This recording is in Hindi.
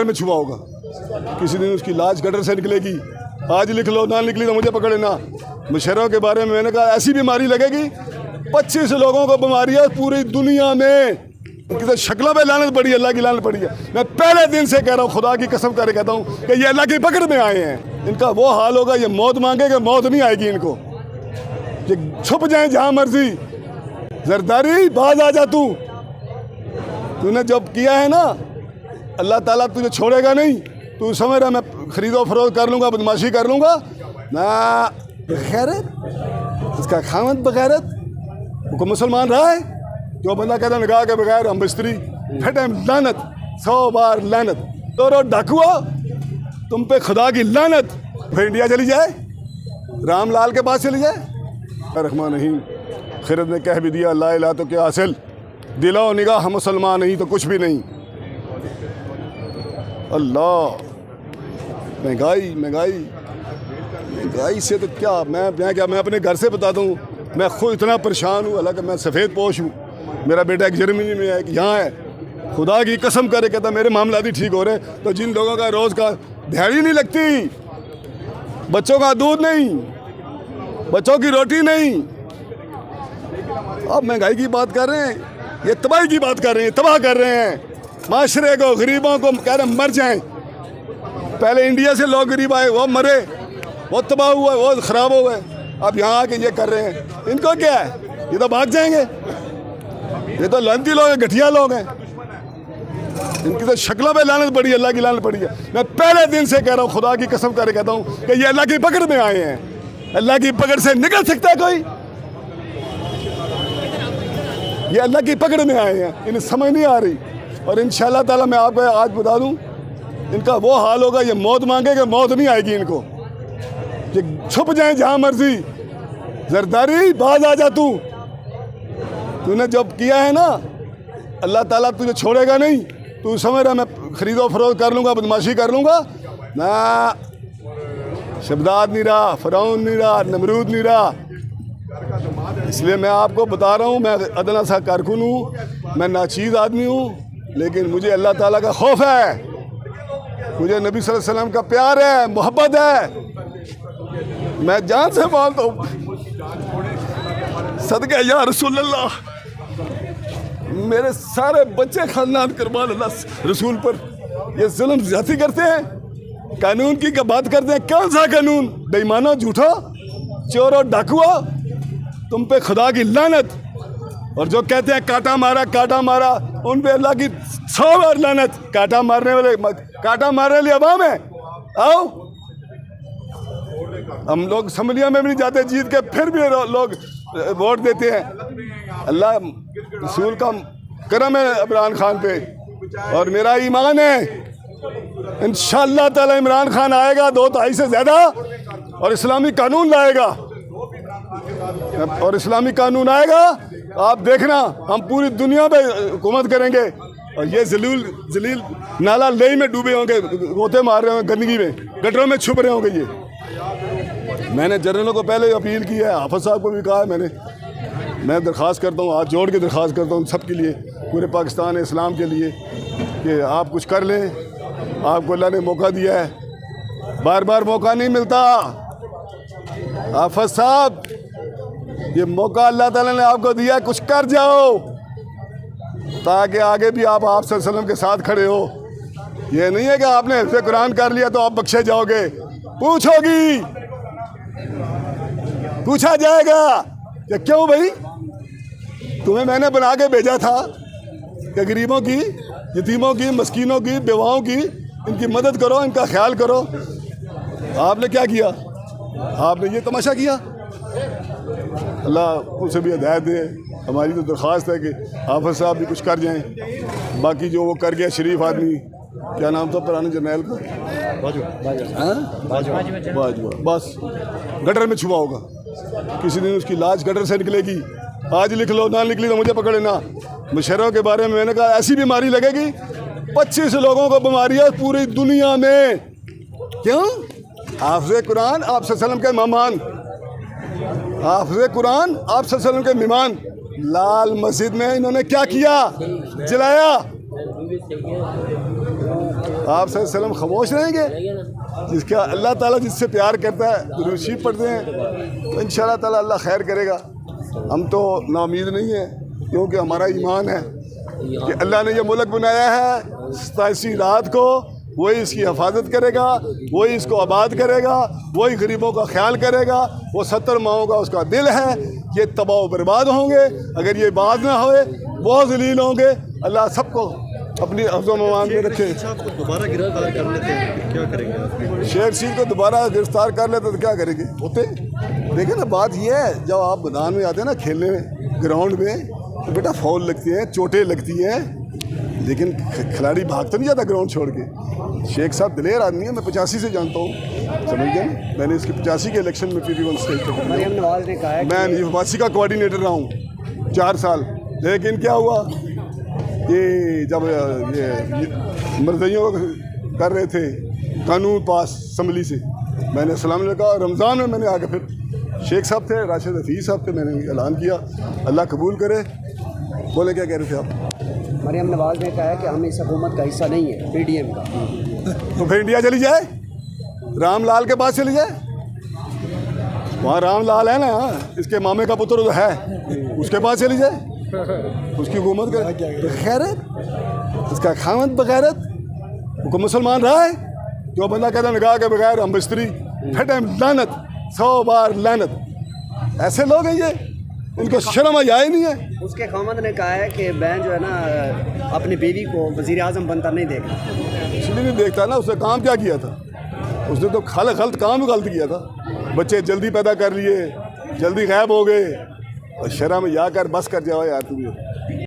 गटर में छुपा होगा, किसी दिन उसकी लाश गटर से निकलेगी। आज लिख लो, ना निकली तो मुझे पकड़े ना। मुशर्रफ के बारे में मैंने कहा ऐसी बीमारी लगेगी, 25 लोगों को बीमारी है पूरी दुनिया में, किसी शक्लों पे लानत पड़ी है, अल्लाह की लानत पड़ी है। मैं पहले दिन से कह रहा हूँ, खुदा की कसम करके कहता हूँ कि ये अल्लाह की पकड़ में आए हैं। इनका वो हाल होगा, ये मौत मांगेगा, मौत नहीं आएगी इनको, ये छुप जाए जहाँ मर्जी। जरदारी बाज आ जा, तूने जब किया है ना, अल्लाह ताला तुझे छोड़ेगा नहीं। तू समझ रहा मैं खरीदो फरोख्त कर लूँगा, बदमाशी कर लूँगा ना। बगैरत इसका खामद बगैरत वो मुसलमान रहा है। जो बंदा कहता है निकाह के बगैर हम बिस्तरी फटे, लानत 100 बार लानत। तो रो डाकुआ, तुम पे खुदा की लानत। फिर इंडिया चली जाए, रामलाल के पास चली जाए। रहमान नहीं, खिरत ने कह भी दिया ला इलाहा तो क्या हासिल, दिलो निगाह मुसलमान नहीं तो कुछ भी नहीं। अल्लाह, महंगाई महंगाई महंगाई से तो क्या मैं अपने घर से बताता हूँ, मैं खुद इतना परेशान हूँ। हालांकि मैं सफ़ेद पोश हूँ, मेरा बेटा एक जर्मनी में है, एक यहाँ है। खुदा की कसम करे कहता मेरे मामला भी ठीक हो रहे। तो जिन लोगों का रोज़ का दिहाड़ी नहीं लगती, बच्चों का दूध नहीं, बच्चों की रोटी नहीं, अब महंगाई की बात कर रहे हैं, ये तबाही की बात कर रहे हैं, तबाह कर रहे हैं माशरे को, गरीबों को कह रहे मर जाएं। पहले इंडिया से लोग गरीब आए, वो मरे, वो तबाह हुआ, वो ख़राब हो गए। अब यहाँ आके ये कर रहे हैं, इनको क्या है, ये तो भाग जाएंगे। ये तो लानती लोग हैं, घटिया लोग हैं, इनकी तो शक्लों पे लानत पड़ी है, अल्लाह की लानत पड़ी है। मैं पहले दिन से कह रहा हूँ, खुदा की कसम करके कहता हूँ कि ये अल्लाह की पकड़ में आए हैं। अल्लाह की पकड़ से निकल सकता है कोई? ये अल्लाह की पकड़ में आए हैं, इन्हें समझ नहीं आ रही। और इंशाअल्लाह ताला मैं आपको आज बता दूं, इनका वो हाल होगा, ये मौत मांगेगा, मौत नहीं आएगी इनको, ये छुप जाए जहाँ मर्जी। जरदारी बाज आ जा, तूने जब किया है ना, अल्लाह ताला तुझे छोड़ेगा नहीं। तू समझ रहा मैं खरीदो फरोख्त कर लूँगा, बदमाशी कर लूँगा ना। शबदाद नहीं रहा, फ़िरौन नहीं रहा, नमरूद नहीं रहा। इसलिए मैं आपको बता रहा हूँ, मैं अदना सा कारकुन हूँ, मैं नाचीज़ आदमी हूँ, लेकिन मुझे अल्लाह ताला का खौफ है, मुझे नबी सल्लल्लाहु अलैहि वसल्लम का प्यार है, मोहब्बत है। मैं जान से मानता हूँ, सदके या रसूल अल्लाह, मेरे सारे बच्चे खानदान कुर्बान अल्लाह रसूल पर। ये जुल्म ज्यादती करते हैं, कानून की बात करते हैं। कौन सा कानून? बेईमानो, झूठो, चोरो, डाकुओ, तुम पे खुदा की लानत। और जो कहते हैं काटा मारा, उन पे अल्लाह की 100 बार लानत। काटा मारने वाले अवाम है। आओ, हम लोग असम्बलियों में भी नहीं जाते जीत के, फिर भी लोग वोट देते हैं। अल्लाह रसूल का करम है इमरान खान पे, और मेरा ईमान है इंशाअल्लाह ताला इमरान खान आएगा 2-2.5 से ज़्यादा, और इस्लामी कानून लाएगा, और इस्लामी कानून आएगा, आप देखना हम पूरी दुनिया पे हुकूमत करेंगे। और ये जलील नाला लेई में डूबे होंगे, गोते मार रहे होंगे, गंदगी में, गटरों में छुप रहे होंगे। ये मैंने जनरलों को पहले अपील की है, हाफिज साहब को भी कहा है मैं दरख्वास्त करता हूँ, हाथ जोड़ के दरख्वास्त करता हूँ सबके लिए, पूरे पाकिस्तान इस्लाम के लिए, कि आप कुछ कर लें। आपको अल्लाह ने मौका दिया है, बार बार मौका नहीं मिलता। हाफिज साहब, ये मौका अल्लाह ताला ने आपको दिया, कुछ कर जाओ, ताकि आगे भी आप सल्लल्लाहु अलैहि वसल्लम के साथ खड़े हो। ये नहीं है कि आपने हिफ्ज़ कुरान कर लिया तो आप बख्शे जाओगे। पूछा जाएगा कि क्यों भाई, तुम्हें मैंने बना के भेजा था कि गरीबों की, यतीमों की, मस्कीनों की, बेवाओं की, इनकी मदद करो, इनका ख्याल करो। आपने क्या किया? आपने ये तमाशा किया। अल्लाह उसे भी हिदायत दे। हमारी तो दरख्वास्त है कि हाफिज साहब भी कुछ कर जाएं। बाकी जो वो कर गया शरीफ आदमी, क्या नाम था पुराने जर्नैल का, बाजवा, बस गटर में छुपा होगा, किसी दिन उसकी लाश गटर से निकलेगी। आज लिख लो, ना निकली तो मुझे पकड़े ना। मुशर्रफ के बारे में मैंने कहा ऐसी बीमारी लगेगी, 25 लोगों को बीमारी है पूरी दुनिया में। क्यों? हाफ़िज़ कुरान आप सल्लल्लाहु अलैहि वसल्लम के मेहमान, हाफ़िज़ कुरान आप सल्लल्लाहु अलैहि वसल्लम के मेहमान। लाल मस्जिद में इन्होंने क्या किया? जलाया। आप सल्लल्लाहु खामोश रहेंगे? जिसका अल्लाह ताला जिससे प्यार करता है दुरूद शरीफ पढ़ते हैं तो इंशाअल्लाह ताला अल्लाह खैर करेगा। हम तो नाउमीद नहीं हैं क्योंकि हमारा ईमान है कि अल्लाह ने यह मुल्क बनाया है 87 रात को, वही इसकी हिफाजत करेगा, वही इसको आबाद करेगा, वही गरीबों का ख्याल करेगा। वो 70 माओं का उसका दिल है। ये तबाह बर्बाद होंगे अगर ये बात ना होए, बहुत जलील होंगे। अल्लाह सबको अपनी अफ़ज़ो मवान में रखे। दोबारा गिरफ्तार कर लेते हैं क्या करेंगे? शेख रशीद को दोबारा गिरफ्तार कर लेते तो क्या करेंगे? होते देखिए ना, बात ये है जब आप मैदान में आते हैं ना खेलने में, ग्राउंड में, तो बेटा फौल लगती है, चोटें लगती हैं, लेकिन खिलाड़ी भाग तो नहीं जाता ग्राउंड छोड़ के। शेख साहब दिलेर आदमी है, मैं 85 से जानता हूँ, समझ गए। मैंने इसकी 85 के इलेक्शन में पीपी स्टेट मरियम नवाज ने कहा है मैं निवासी का कोऑर्डिनेटर रहा हूँ 4 साल। लेकिन क्या हुआ, ये जब ये मर्जियों कर रहे थे कानून पास असम्बली से, मैंने सलाम लगा। रमज़ान में मैंने आके फिर शेख साहब थे, राशिद हफीज़ साहब थे, मैंने ऐलान किया, अल्लाह कबूल करे। बोले क्या कह रहे थे आप? मरियम नवाज ने कहा है कि हम इस हुकूमत का हिस्सा नहीं है, PDM का। तो फिर इंडिया चली जाए, रामलाल के पास चली जाए। वहाँ रामलाल है ना, इसके मामे का पुत्र तो है, उसके पास चली जाए। उसकी हुकूमत का बगैरत, उसका खामद बगैरत, वो मुसलमान रहा है जो बंदा कहता निकाह के बगैर हम बिस्तरी फटे लानत, 100 बार लानत। ऐसे लोग हैं ये, इनको शर्म आया ही नहीं है। उसके खामद ने कहा है कि बैन जो है ना अपनी बीवी को वज़ीर आज़म बनता नहीं देखा। इसलिए नहीं देखता ना, उसने काम क्या किया था? उसने तो गलत काम गलत किया था। बच्चे जल्दी पैदा कर लिए, जल्दी गायब हो गए, और शर्म या कर बस कर जाओ यार तुम।